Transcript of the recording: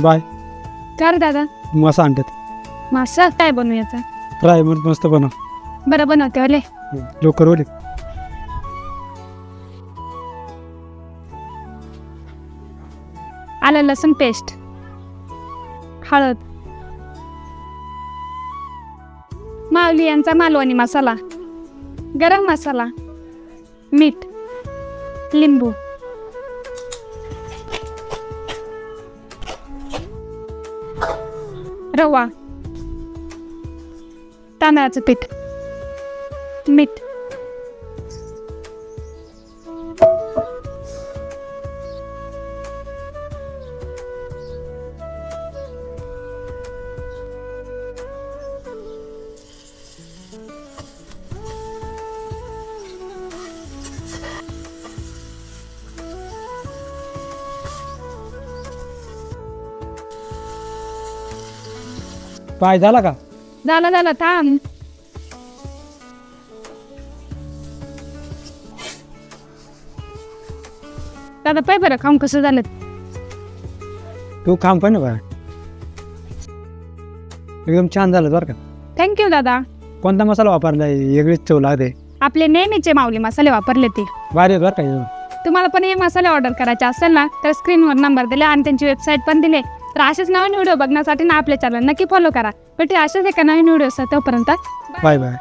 Bye. का रे दादा? मासा आणतात. मासा काय बनवू याचा? फ्राय म्हणून मस्त बनव. बरं बनवते ओले. लवकर ओले. आलं लसूण पेस्ट, हळद, माऊली यांचा मालवणी मसाला, गरम मसाला, मीठ, लिंबू, रवा, तांदळाचं पीठ, मीठ, पाय झाला का? झालं थांब. दादा पाय बरं खाऊन कसं झालं. तू काम पण ना बाय. एकदम छान झालं बरं का. थँक्यू दादा. कोणता मसाला वापरलाय? वेगळीच चव लागते. आपले नेहमीचे माऊली मसाले वापरले ते. भारी बरं का. तुम्हाला पण हे मसाले ऑर्डर करायचे असेल ना तर स्क्रीनवर नंबर दिले आणि त्यांची वेबसाईट पण दिले. तर असेच नवीन व्हिडिओ बघण्यासाठी ना आपल्या चॅनल नक्की फॉलो करा. पण ते असेच एका नवीन व्हिडिओ तोपर्यंत बाय बाय.